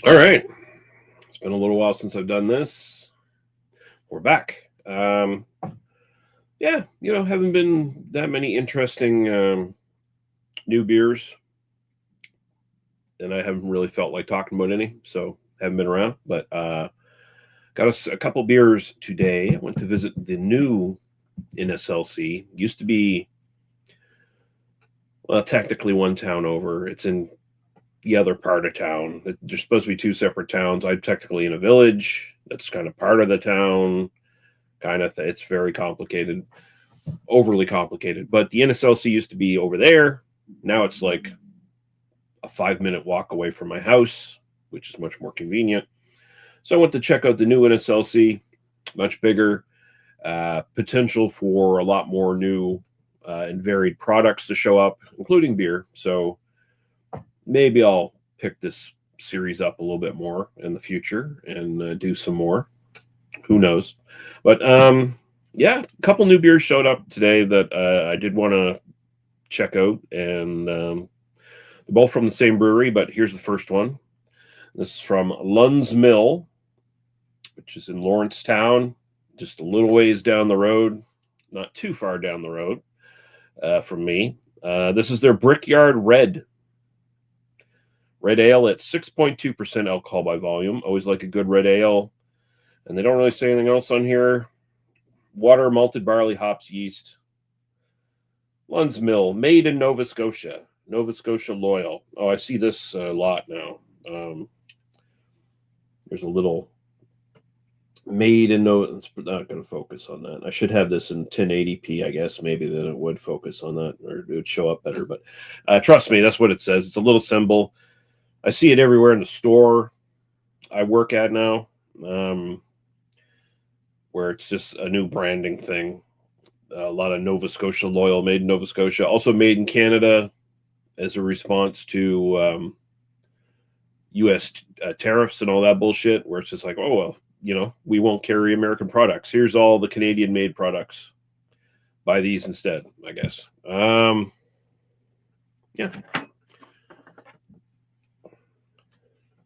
All right. It's been a little while since I've done this. We're back. Yeah, haven't been that many interesting new beers, and I haven't really felt like talking about any, so haven't been around. But got us a couple beers today. I went to visit the new NSLC. Used to be, well, technically one town over. It's in the other part of town. There's supposed to be two separate towns. I'm technically in a village that's kind of part of the town. It's very complicated, overly complicated. But the NSLC used to be over there. Now it's like a 5-minute walk away from my house, which is much more convenient. So I went to check out the new NSLC, much bigger, potential for a lot more new and varied products to show up, including beer. So maybe I'll pick this series up a little bit more in the future and do some more. Who knows? But yeah, a couple new beers showed up today that I did want to check out, and they're both from the same brewery. But here's the first one. This is from Lunn's Mill, which is in Lawrencetown, just a little ways down the road, not too far down the road from me. This is their Brickyard Red ale at 6.2% alcohol by volume. Always like a good red ale. And they don't really say anything else on here. Water, malted barley, hops, yeast. Lunn's Mill, made in Nova Scotia. Nova Scotia Loyal. Oh, I see this a lot now. There's a little made in Nova. It's not going to focus on that. I should have this in 1080p, I guess. Maybe then it would focus on that, or it would show up better. But trust me, that's what it says. It's a little symbol. I see it everywhere in the store I work at now, where it's just a new branding thing. A lot of Nova Scotia Loyal, made in Nova Scotia, also made in Canada as a response to U.S. Tariffs and all that bullshit, where it's just like, oh, well, we won't carry American products. Here's all the Canadian-made products. Buy these instead, I guess. Yeah.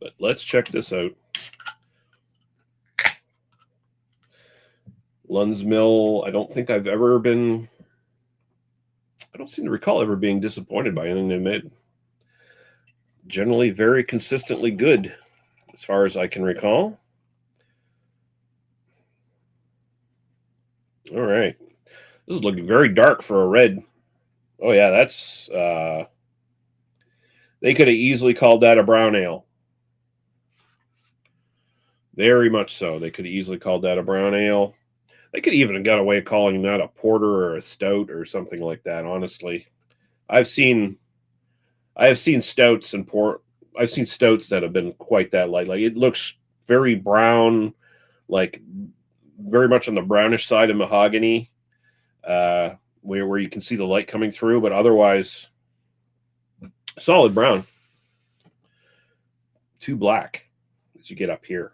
But let's check this out. Lunn's Mill, I don't think I've ever been... I don't seem to recall ever being disappointed by anything they made. Generally very consistently good, as far as I can recall. All right. This is looking very dark for a red. Oh, yeah, that's... they could have easily called that a brown ale. Very much so. They could have easily called that a brown ale. They could even have got away calling that a porter or a stout or something like that, honestly. I have seen stouts and I've seen stouts that have been quite that light. Like, it looks very brown, like very much on the brownish side of mahogany, where you can see the light coming through, but otherwise solid brown. Too black as you get up here.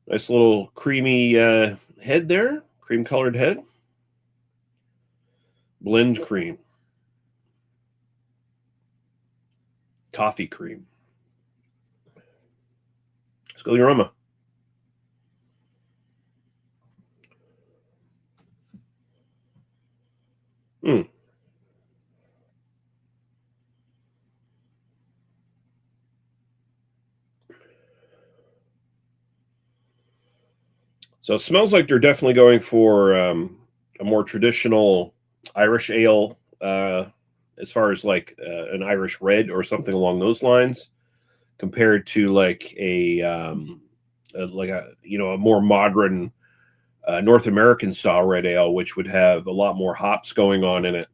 Nice little creamy head there, cream colored head. Blend cream. Coffee cream. Let's go the aroma. So it smells like they're definitely going for a more traditional Irish ale, as far as like an Irish red or something along those lines, compared to like a more modern North American style red ale, which would have a lot more hops going on in it.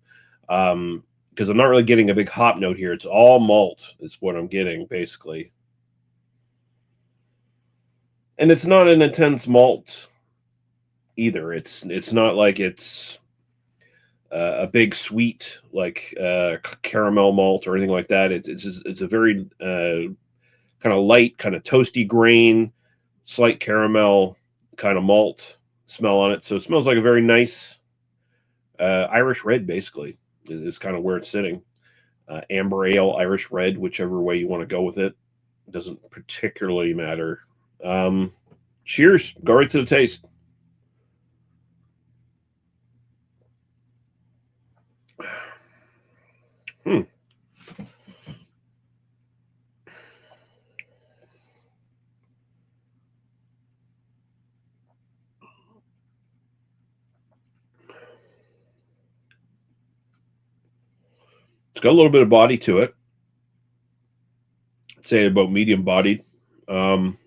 Because I'm not really getting a big hop note here. It's all malt is what I'm getting, basically. And it's not an intense malt either. It's not like it's a big sweet like caramel malt or anything like that. It's a very kind of light, kind of toasty grain, slight caramel kind of malt smell on it. So it smells like a very nice Irish red, basically, is kind of where it's sitting. Amber ale, Irish red, whichever way you want to go with it. Doesn't particularly matter. Cheers. Go right to the taste. Hmm. It's got a little bit of body to it. I'd say about medium bodied. Um,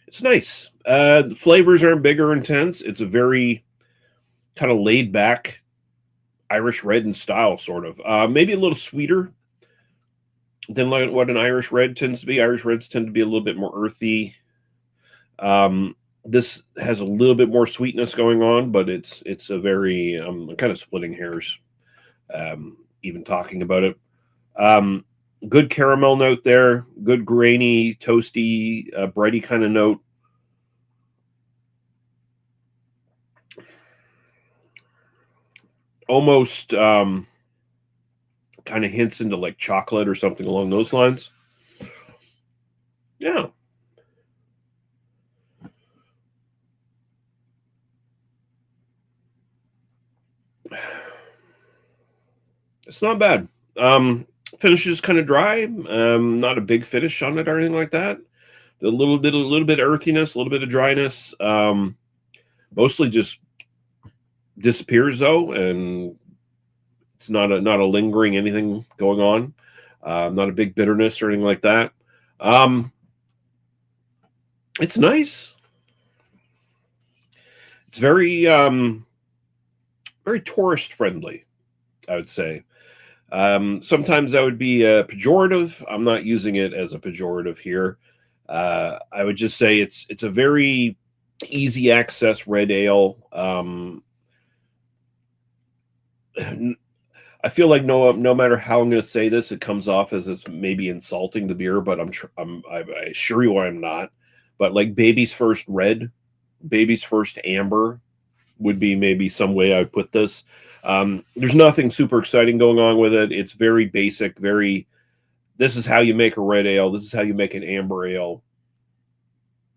it's nice. The flavors aren't big or intense. It's a very kind of laid back Irish red in style, sort of. Maybe a little sweeter than like what an Irish red tends to be. Irish reds tend to be a little bit more earthy. This has a little bit more sweetness going on, but it's a very I'm kind of splitting hairs, even talking about it. Um, Good caramel note there. Good grainy, toasty, bready kind of note. Almost kind of hints into like chocolate or something along those lines. Yeah. It's not bad. Finish is kind of dry. Not a big finish on it or anything like that. A little bit of earthiness, a little bit of dryness. Mostly just disappears though, and it's not a lingering anything going on. Not a big bitterness or anything like that. It's nice. It's very tourist friendly, I would say. Sometimes that would be pejorative. I'm not using it as a pejorative here. I would just say it's a very easy access red ale. I feel like no matter how I'm going to say this, it comes off as it's maybe insulting the beer, but I assure you I'm not. But like baby's first red, baby's first amber would be maybe some way I put this. There's nothing super exciting going on with it. It's very basic. This is how you make a red ale. This is how you make an amber ale.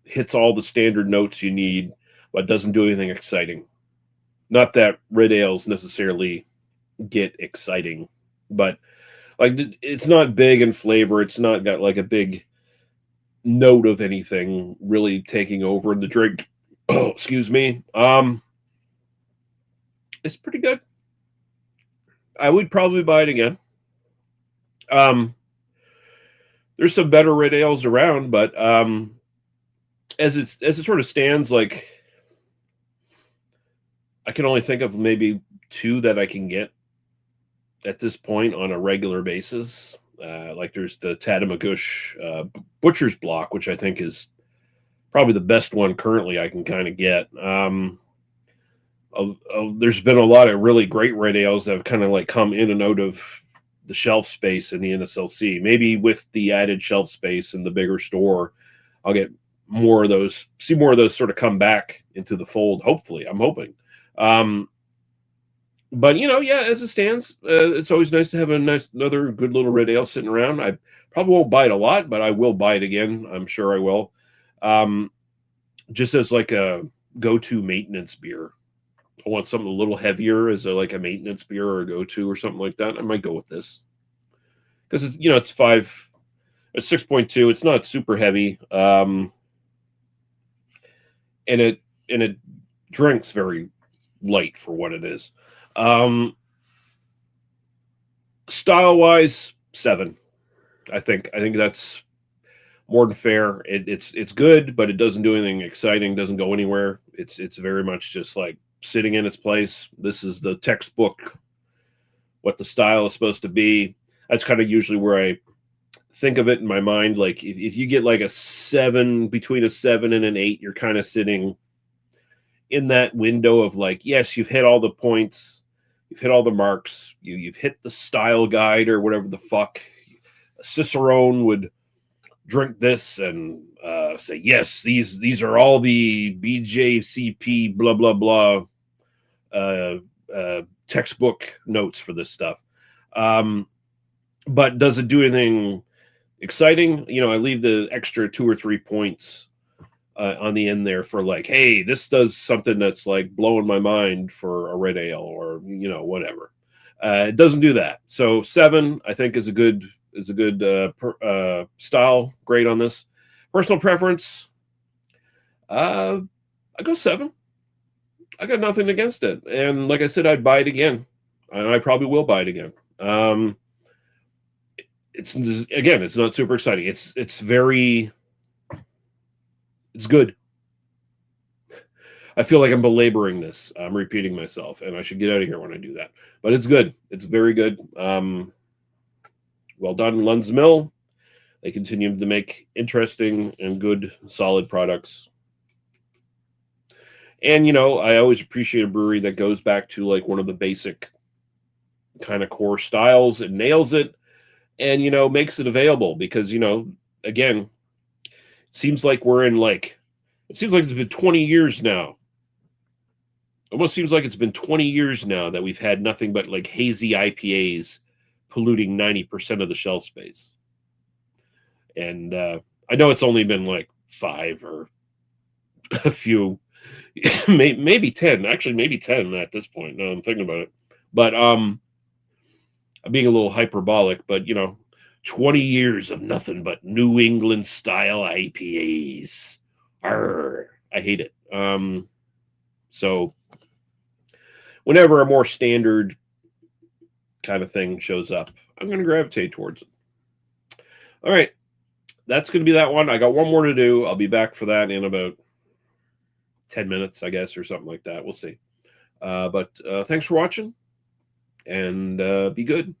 Hits all the standard notes you need, but doesn't do anything exciting. Not that red ales necessarily get exciting, but like it's not big in flavor. It's not got like a big note of anything really taking over in the drink. Oh, excuse me. It's pretty good. I would probably buy it again. Um, there's some better red ales around, but as it sort of stands, like I can only think of maybe two that I can get at this point on a regular basis. Like there's the Tattamagush Butcher's Block, which I think is probably the best one currently I can kind of get. There's been a lot of really great red ales that have kind of like come in and out of the shelf space in the NSLC. Maybe with the added shelf space in the bigger store, I'll get more of those, see more of those sort of come back into the fold. Hopefully, I'm hoping. But yeah, as it stands, it's always nice to have another good little red ale sitting around. I probably won't buy it a lot, but I will buy it again. I'm sure I will. Just as like a go-to maintenance beer. I want something a little heavier as like a maintenance beer or a go-to or something like that. I might go with this because it's it's 6.2. It's not super heavy, and it drinks very light for what it is. Style wise, 7. I think that's more than fair. It's good, but it doesn't do anything exciting. Doesn't go anywhere. It's very much just like sitting in its place. This is the textbook what the style is supposed to be. That's kind of usually where I think of it in my mind. Like if you get like a 7, between a 7 and an 8, you're kind of sitting in that window of like, yes, you've hit all the points, you've hit all the marks, you've hit the style guide or whatever the fuck. A Cicerone would drink this and say, yes, these are all the BJCP blah blah blah textbook notes for this stuff. But does it do anything exciting. You know, I leave the extra 2 or 3 points on the end there for like, hey, this does something that's like blowing my mind for a red ale, or you know, whatever. It doesn't do that. So 7, I think, is a good style grade on this. Personal preference, I go 7. I got nothing against it, and like I said, I'd buy it again, and I probably will buy it again. It's again, it's not super exciting. It's good. I feel like I'm belaboring this. I'm repeating myself, and I should get out of here when I do that. But it's good. It's very good. Well done, Lunn's Mill. They continue to make interesting and good, solid products. And, you know, I always appreciate a brewery that goes back to like one of the basic kind of core styles and nails it and, you know, makes it available because, you know, again, it seems like it's been 20 years now. Almost seems like it's been 20 years now that we've had nothing but like hazy IPAs polluting 90% of the shelf space. And I know it's only been like 5 or a few, maybe 10. Actually, maybe 10 at this point. Now I'm thinking about it. But I'm being a little hyperbolic, but you know, 20 years of nothing but New England style IPAs. Arr, I hate it. So whenever a more standard kind of thing shows up, I'm going to gravitate towards it. All right. That's going to be that one. I got one more to do. I'll be back for that in about 10 minutes, I guess, or something like that. We'll see. But thanks for watching, and be good.